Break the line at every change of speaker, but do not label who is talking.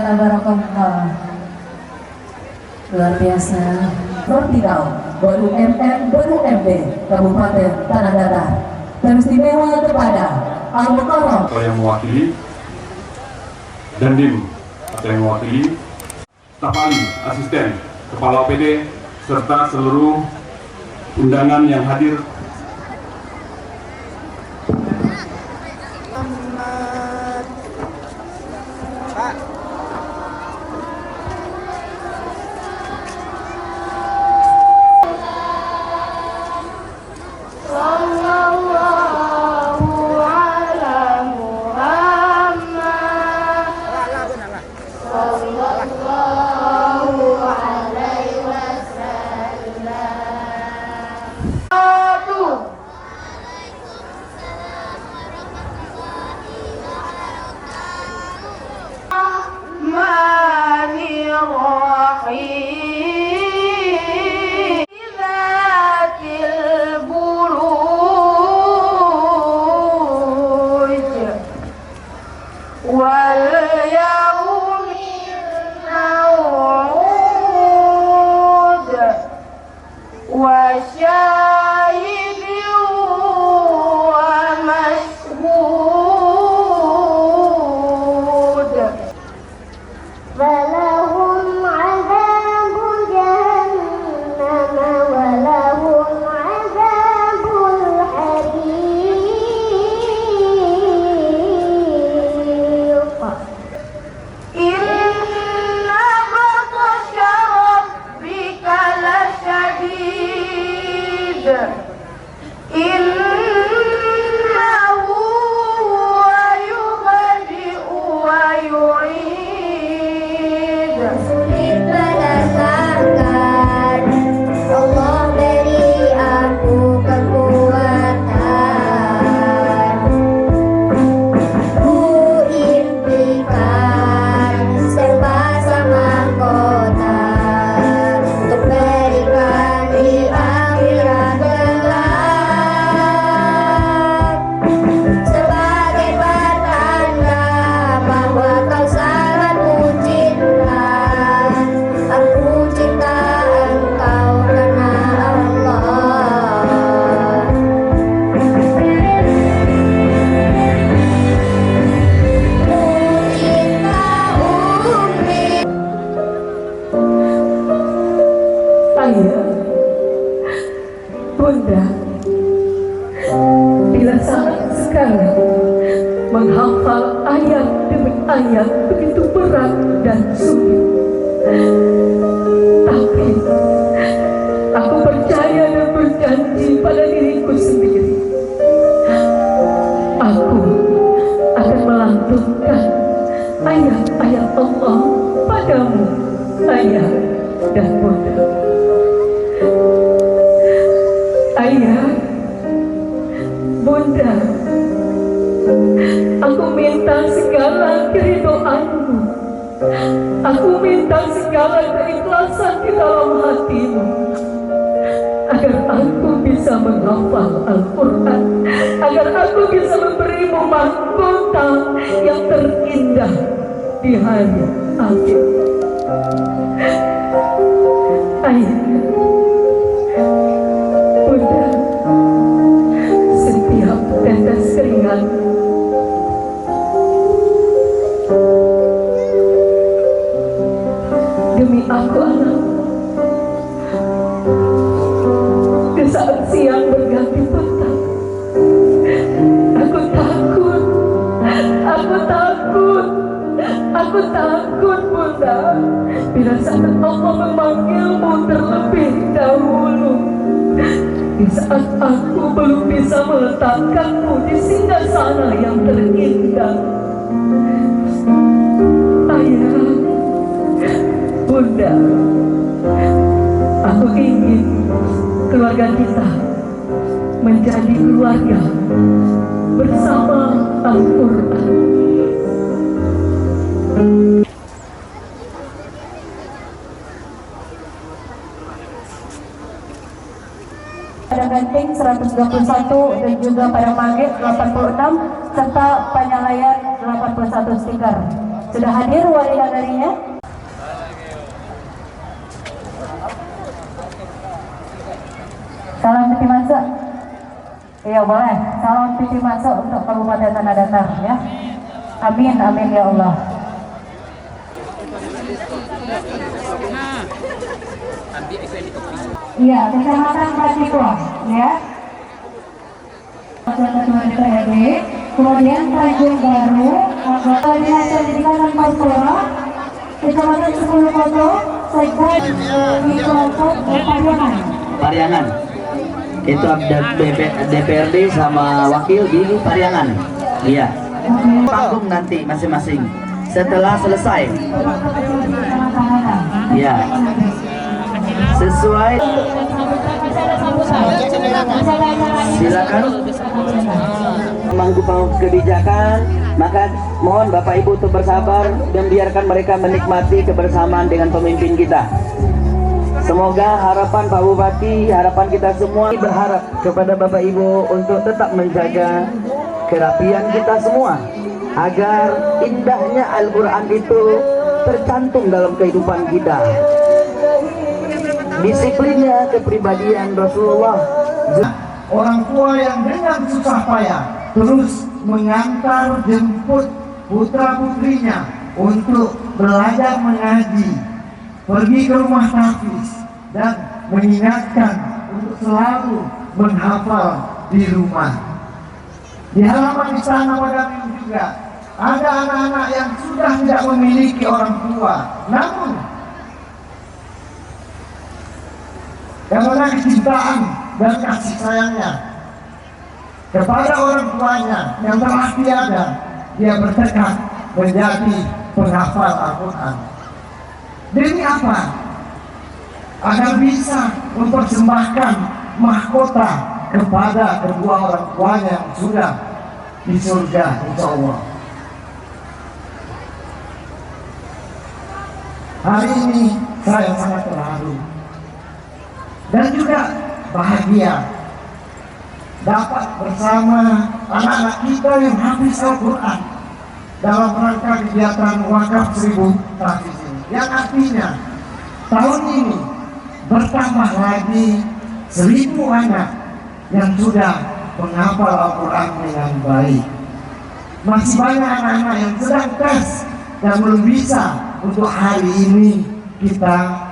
Tabarakallah. Luar biasa. Vertikal Baru MM Baru MD Kabupaten Tanah Datar. Dan istimewa kepada Al-Mukarram
yang mewakili Dandim atau yang mewakili staf ahli, asisten, kepala OPD serta seluruh undangan yang hadir.
Bunda, bila saat sekarang menghafal ayat demi ayat begitu berat dan sulit, tapi aku percaya dan berjanji pada diriku sendiri, aku akan melantunkan ayat-ayat Allah padamu, ayah dan bunda. Ayah, bunda, aku minta segala keridhoanmu, aku minta segala keikhlasan di dalam hatimu, agar aku bisa menghafal Al-Quran, agar aku bisa memberimu mahkota yang terindah di hari akhir. Ayah, bunda, setiap tetes keringat demi aku anak, di saat siang berganti petang, aku takut, aku takut bunda, bila saat Allah memanggilmu terlebih dahulu, di saat aku belum bisa meletakkanmu di singgasana yang terindah. Ayah, bunda, aku ingin keluarga kita menjadi keluarga bersama Al-Quran. Pada Genting 121 dan juga pada Magit 86 serta penyalayan 81 stiker. Sudah hadir wali nagarinya? Salam titip masuk. Iya boleh. Salam titip masuk untuk Kabupaten Tanah Datar ya. Amin amin ya Allah. Iya, Kecamatan Kacipong ya. Ketua DPRD, kemudian Tanjung Baru, anggota Dinas Pendidikan dan Kultura, Kecamatan 10 Koto, Sekda di kelompok
Pariangan. Itu DPRD sama wakil di Pariangan. Iya. Panggung nanti masing-masing. Setelah selesai. Iya. Sesuai. Silakan. Menggubah kebijakan, maka mohon Bapak Ibu untuk bersabar dan biarkan mereka menikmati kebersamaan dengan pemimpin kita. Semoga harapan Pak Bupati, harapan kita semua berharap kepada Bapak Ibu untuk tetap menjaga kerapian kita semua, agar indahnya Al-Quran itu tercantum dalam kehidupan kita. Disiplinnya kepribadian Rasulullah.
Orang tua yang dengan susah payah terus mengantar jemput putra putrinya untuk belajar mengaji, pergi ke rumah tahfiz dan mengingatkan untuk selalu menghafal di rumah. Di halaman istana pada minggu juga ada anak-anak yang sudah tidak memiliki orang tua, namun karena kecintaan dan kasih sayangnya kepada orang tuanya yang telah tiada, dia bertekad menjadi penghafal Al-Quran. Demi apa? Agar bisa mempersembahkan mahkota kepada kedua orang tuanya yang sudah di surga, insya Allah. Hari ini saya sangat terharu dan juga bahagia dapat bersama anak-anak kita yang habis Al-Quran dalam rangka kegiatan Wakaf 1000 tahfiz ini, yang artinya tahun ini bertambah lagi 1000 anak yang sudah menghafal Al-Quran dengan baik. Masih banyak anak-anak yang sedang tes dan belum bisa untuk hari ini kita